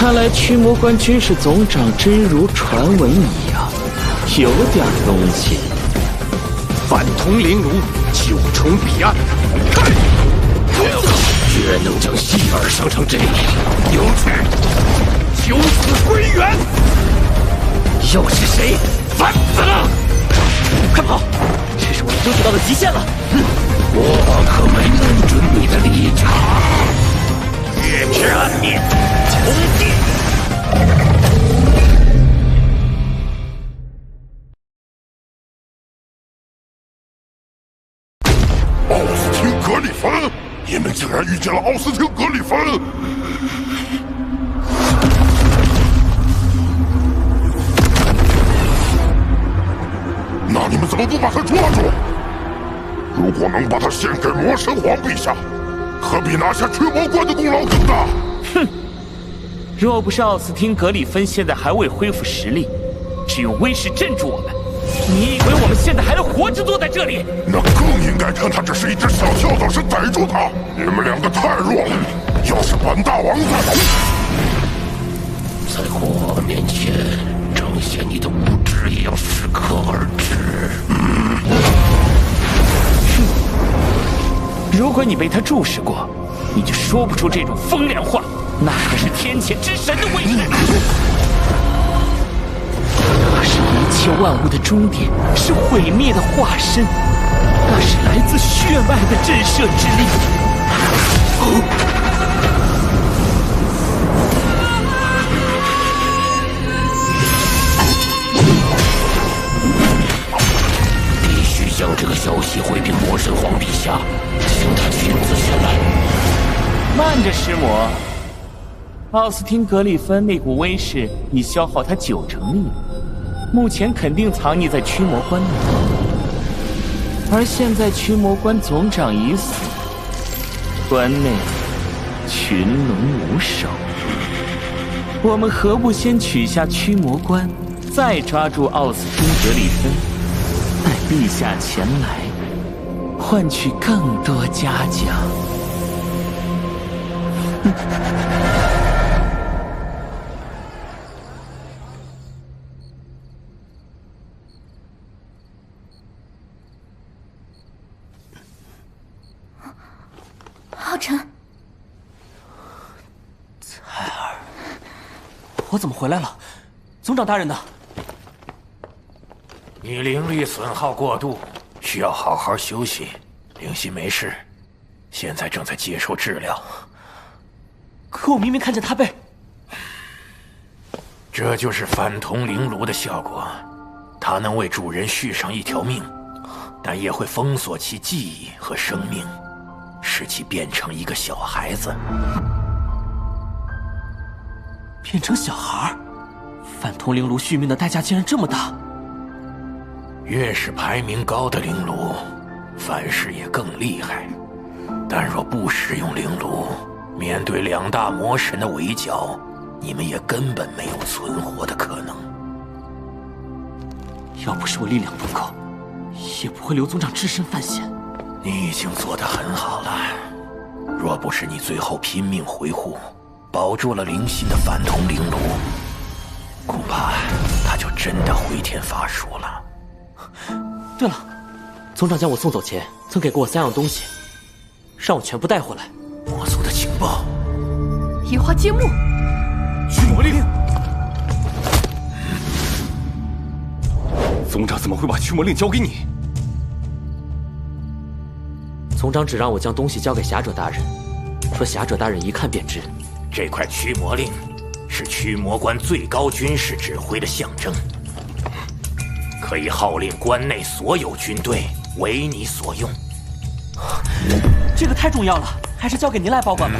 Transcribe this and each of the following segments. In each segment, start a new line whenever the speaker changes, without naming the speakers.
看来驱魔关军事总长真如传闻一样，有点东西。
反通灵炉，九重彼岸，看！绝能将希尔伤成这样，有去，九死归元！又是谁？烦死了！
快跑！这是我争取到的极限了。
我可没认准你的立场。月之暗面，重地。
奥斯汀格里芬，你们竟然遇见了奥斯汀格里芬！那你们怎么不把他抓住？如果能把他献给魔神皇陛下，可比拿下驱魔关的功劳更大。
哼！若不是奥斯汀格里芬现在还未恢复实力，只用威势镇住我们，你以为我们现在还能活着坐在这里？
那更应该看他只是一只小跳蚤时逮住他。你们两个太弱了，要是本大王
在我面前彰显你的无知，也要适可而止。
如果你被他注视过，你就说不出这种风凉话。那可是天谴之神的威势，那是一切万物的终点，是毁灭的化身，那是来自血脉的震慑之力。
必须将这个消息回禀魔神皇陛下，请他亲自前来。
慢着，师魔。奥斯汀格里芬那股威势已消耗他90%力量，目前肯定藏匿在驱魔关内。而现在驱魔关总长已死，关内群龙无首。我们何不先取下驱魔关，再抓住奥斯汀格里芬，待陛下前来，换取更多嘉奖。
浩辰，
彩儿，我怎么回来了？总长大人呢？
你灵力损耗过度，需要好好休息。灵犀没事，现在正在接受治疗。
可我明明看见他被……
这就是反同灵炉的效果，它能为主人续上一条命，但也会封锁其记忆和生命，使其变成一个小孩子。
变成小孩？反同灵炉续命的代价竟然这么大！
越是排名高的灵炉，凡事也更厉害。但若不使用灵炉，面对2大魔神的围剿，你们也根本没有存活的可能。
要不是我力量不够，也不会刘总长只身犯险。
你已经做得很好了。若不是你最后拼命维护，保住了灵心的反同灵炉，恐怕他就真的回天乏术了。
对了，总长将我送走前曾给过我3样东西，让我全部带回来。
魔族的情报，
移花接木，
驱魔令。
总长怎么会把驱魔令交给你？
总长只让我将东西交给侠者大人，说侠者大人一看便知。
这块驱魔令是驱魔关最高军事指挥的象征，可以号令关内所有军队为你所用。
这个太重要了，还是交给您来保管吧。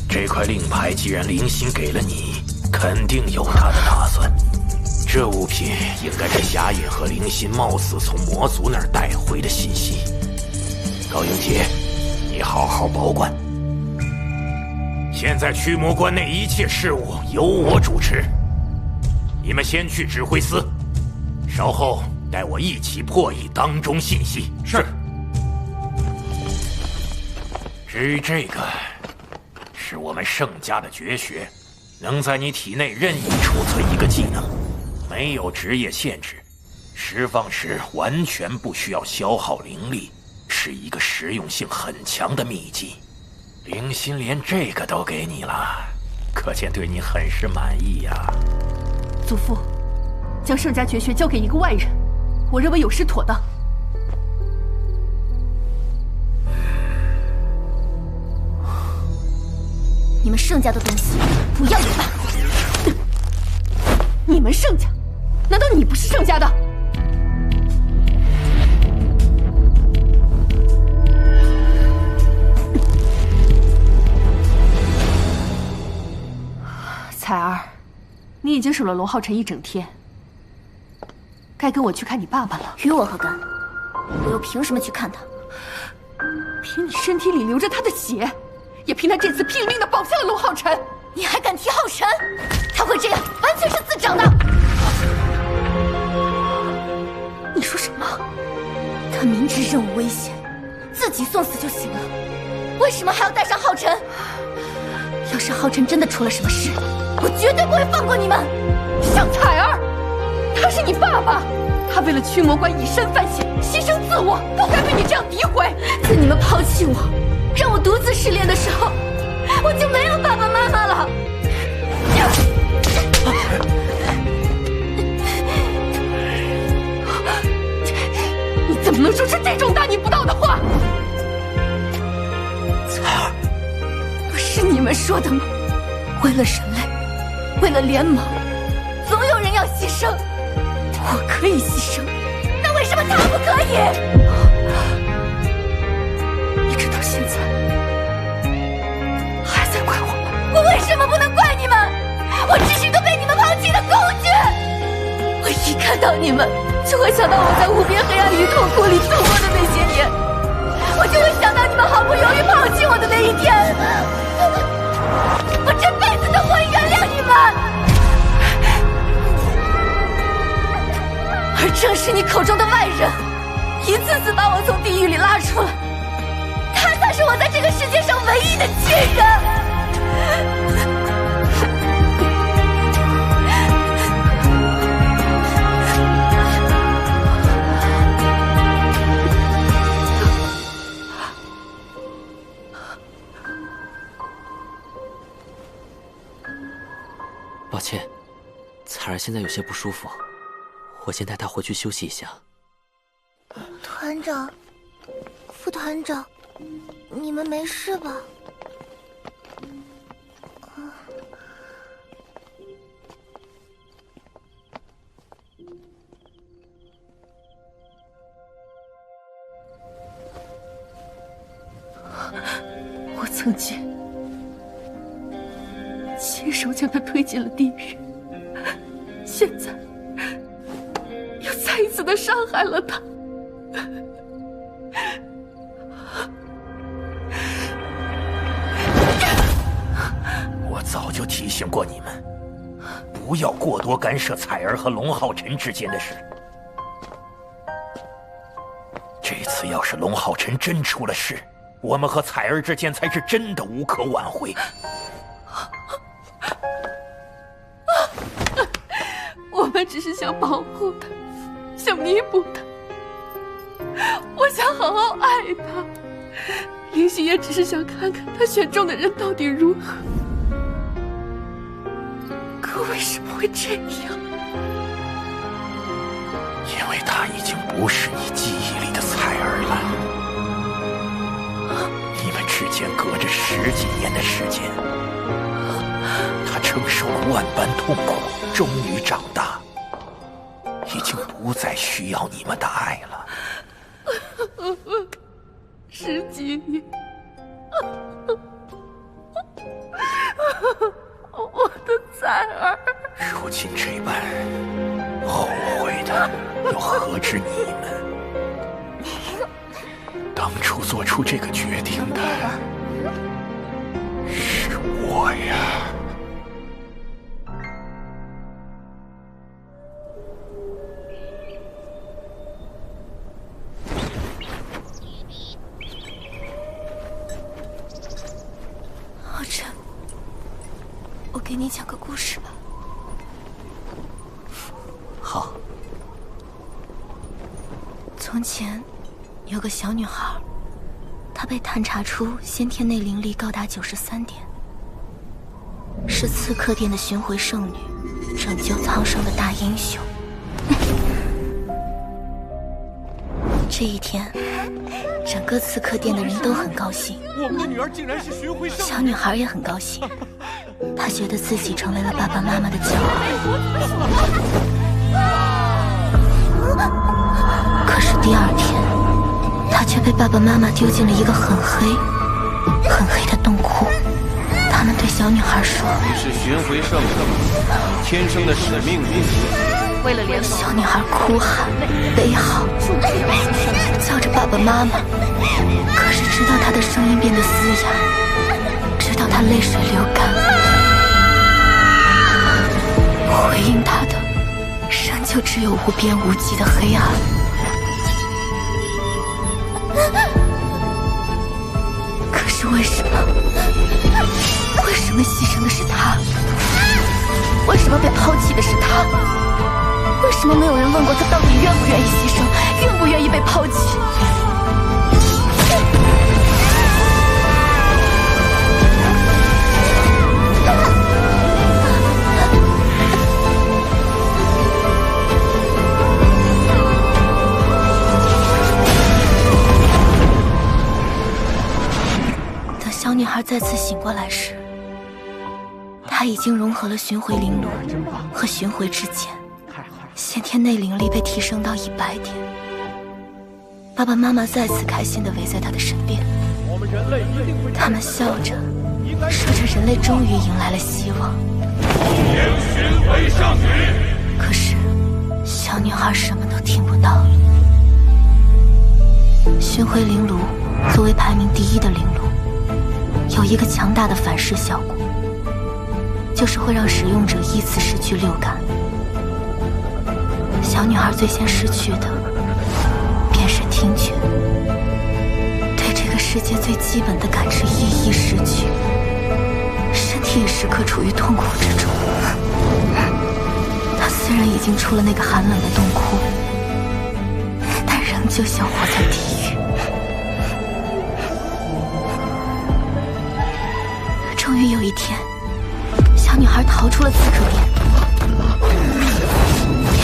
这块令牌既然灵心给了你，肯定有他的打算。这物品应该是侠隐和灵心貌似从魔族那儿带回的信息。高英杰，你好好保管。现在驱魔关内一切事务由我主持，你们先去指挥司，稍后带我一起破译当中信息。是。至于这个，是我们圣家的绝学，能在你体内任意储存一个技能，没有职业限制，释放时完全不需要消耗灵力，是一个实用性很强的秘技。灵心连这个都给你了，可见对你很是满意呀。
祖父，将圣家绝学交给一个外人，我认为有失妥当。你们圣家的东西不要也罢。你们圣家？难道你不是圣家的？彩儿，你已经守了龙浩辰一整天，该跟我去看你爸爸了。
与我何干？我又凭什么去看他？
凭你身体里流着他的血，也凭他这次拼命的保下了龙浩辰。
你还敢提浩辰？他会这样，完全是自找的。
你说什么？
他明知任务危险，自己送死就行了，为什么还要带上浩辰？要是浩辰真的出了什么事，我绝对不会放过你们。
小彩儿，他是你爸爸，他为了驱魔关以身犯险，牺牲自我，不该被你这样诋毁。
在你们抛弃我，让我独自试炼的时候，我就没有爸爸妈妈了。
你怎么能说出这种大逆不道的话？
彩儿，
不是你们说的吗？
为了人类，为了联盟，总有人要牺牲。我可以牺牲，那为什么他不可以？
你直到现在还在怪我吗？
我为什么不能怪你们？我只是个被你们抛弃的工具。我一看到你们，就会想到我在无边黑暗与痛苦里度过的那些年，我就会想到你们好不容易那一天，我这辈子都不会原谅你们。而正是你口中的外人，一次次把我从地狱里拉出来，他才是我在这个世界上唯一的亲人。
抱歉，彩儿现在有些不舒服，我先带她回去休息一下。
团长，副团长，你们没事吧？
我曾经亲手将他推进了地狱，现在又再一次的伤害了他。
我早就提醒过你们，不要过多干涉彩儿和龙浩辰之间的事。这次要是龙浩辰真出了事，我们和彩儿之间才是真的无可挽回。
我们只是想保护他，想弥补他。我想好好爱他，灵犀也只是想看看他选中的人到底如何。可为什么会这样？
因为他已经不是你记忆里的彩儿了。你们之间隔着10几年的时间，他承受了万般痛苦，终于长大，已经不再需要你们的爱了。
10几年，我的彩儿。
如今这般，后悔的又何止你们？当初做出这个决定的是我呀。
浩辰，我给你讲个故事吧。
好。
从前有个小女孩，她被探查出先天内灵力高达93点，是刺客殿的巡回圣女，拯救苍生的大英雄。这一天，整个刺客殿的人都很高兴。
我们的女儿竟然是巡回圣女。
小女孩也很高兴，她觉得自己成为了爸爸妈妈的骄傲。可是第2天，她却被爸爸妈妈丢进了一个很黑的洞窟。他们对小女孩说：“
你是巡回圣女，天生的使命必须。”
为了联
小女孩哭喊悲嚎，叫着爸爸妈妈。可是直到她的声音变得嘶哑，直到她泪水流干，回应她的仍旧只有无边无际的黑暗。可是为什么牺牲的是她？为什么被抛弃的是她？为什么没有人问过她到底愿不愿意牺牲，愿不愿意被抛弃？等小女孩再次醒过来时，她已经融合了巡回灵炉和巡回之剑，先天内灵力被提升到100点。爸爸妈妈再次开心地围在她的身边，他们笑着，说着人类终于迎来了希望。巡回圣女。可是，小女孩什么都听不到了。巡回灵炉作为排名第1的灵炉，一个强大的反噬效果，就是会让使用者依次失去六感。小女孩最先失去的便是听觉，对这个世界最基本的感知一一失去，身体也时刻处于痛苦之中。她虽然已经出了那个寒冷的洞窟，但仍旧像活在地狱。终于有一天，小女孩逃出了刺客殿。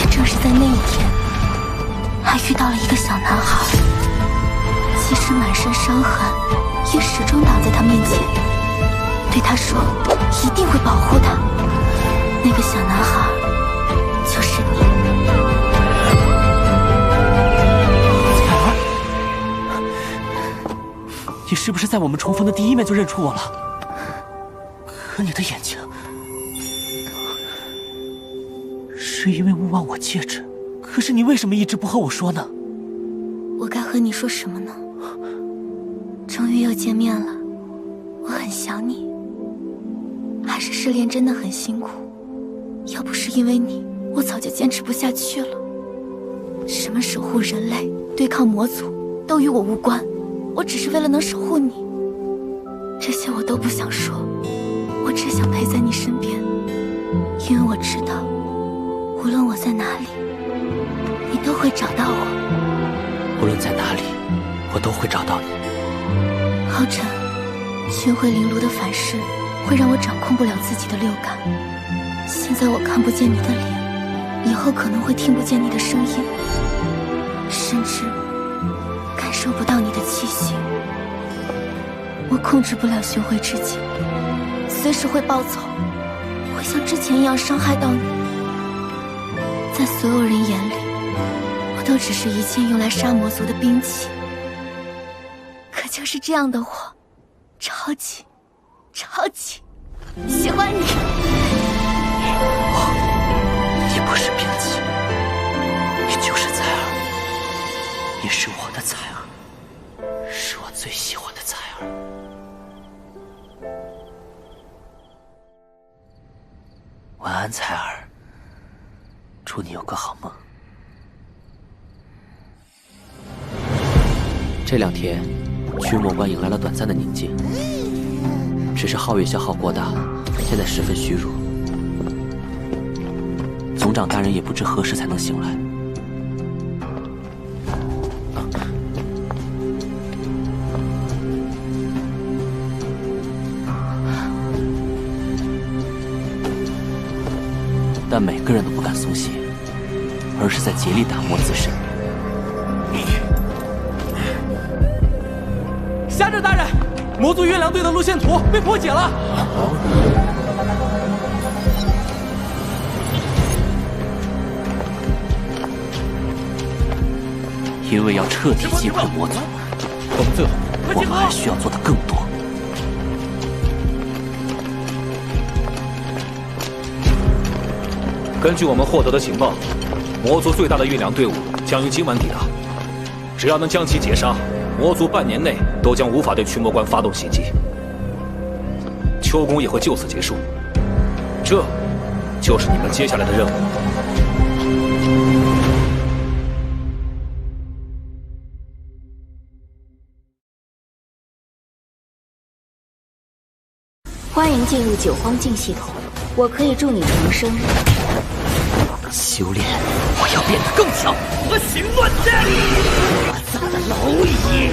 也正是在那一天，还遇到了一个小男孩，即使满身伤痕，也始终挡在她面前，对她说一定会保护她。那个小男孩就是你。
彩儿，你是不是在我们重逢的第一面就认出我了？可你的眼睛，是因为勿忘我戒指，可是你为什么一直不和我说呢？
我该和你说什么呢？终于又见面了，我很想你。还是失恋真的很辛苦，要不是因为你，我早就坚持不下去了。什么守护人类、对抗魔族，都与我无关，我只是为了能守护你。这些我都不想说，我只想陪在你身边，因为我知道，无论我在哪里，你都会找到我。
无论在哪里，我都会找到你。
浩辰，巡回灵炉的反噬会让我掌控不了自己的六感。现在我看不见你的脸，以后可能会听不见你的声音，甚至感受不到你的气息。我控制不了巡回之境，随时会暴走，会像之前一样伤害到你。在所有人眼里，我都只是一件用来杀魔族的兵器。可就是这样的我，超级喜欢你。
你不是兵器，你就是彩儿，也是我的彩儿，是我最喜欢的彩儿。晚安，彩儿，祝你有个好梦。这2天，驱魔关迎来了短暂的宁静，只是皓月消耗过大，现在十分虚弱。总长大人也不知何时才能醒来。但每个人都不敢松懈，而是在竭力打磨自身。侠者大人，魔族月亮队的路线图被破解了。因为要彻底击溃魔族，我们还需要做的更多。
根据我们获得的情报，魔族最大的运粮队伍将于今晚抵达。只要能将其截杀，魔族半年内都将无法对驱魔关发动袭击，秋宫也会就此结束。这就是你们接下来的任务。
欢迎进入九荒镜系统，我可以助你重生。
修炼，我要变得更强。
我行乱剑，我咋的蝼蚁？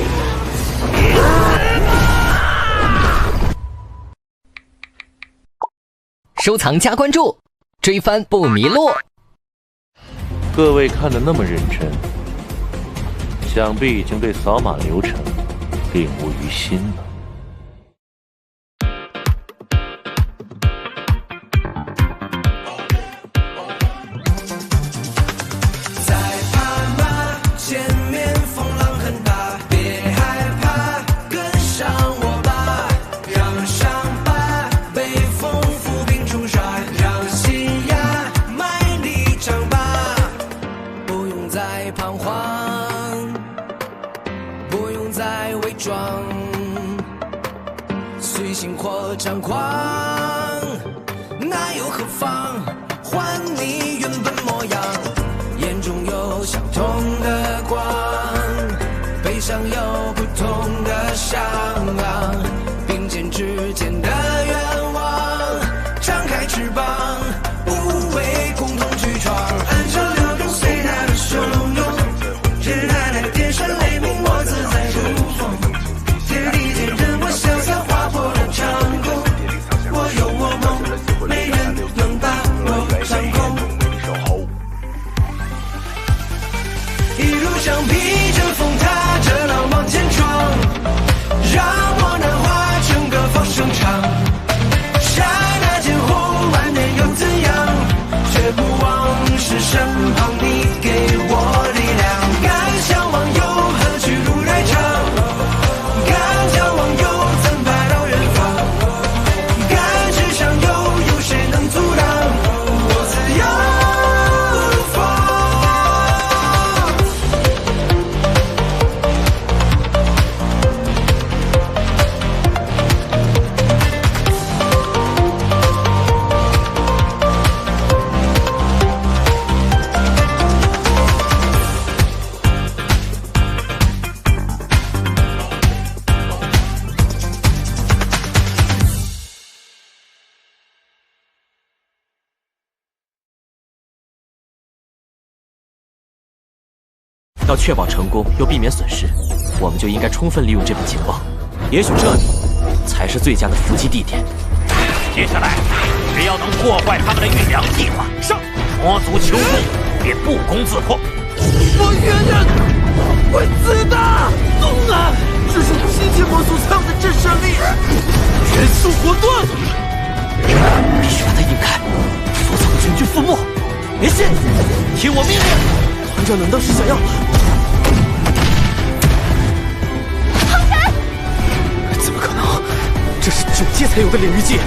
收藏加关注，追番不迷路。
各位看得那么认真，想必已经对扫码流程领悟于心了。
随心或张狂，那又何妨？还你原本模样，眼中有相同的光，背上有不同的伤，并肩之间的愿望，张开翅膀，无畏共同去闯。按照流动，随它的汹涌，日海来电闪雷鸣，我自在如风。天地间任我潇洒划破了长空，我有我梦，没人能把我掌控。一路上披着风，踏着浪往前闯，让我难化成个放声场。刹那间后万年又怎样？却不忘是身旁你给我力量。敢向往又何去路来长？敢眺望又怎排到远方？敢志向又有谁能阻挡我自由放？
要确保成功又避免损失，我们就应该充分利用这份情报。也许这里才是最佳的伏击地点。
接下来，只要能破坏他们的运粮计划，上魔族求攻便不攻自破。
我月亮会自大，动啊！这是7千魔族才有的震慑力，元素火盾，
必须把它引开，否则会全军覆没。别信，听我命令！
团长难道是想要？
怎么可能？这是9阶才有的领域技。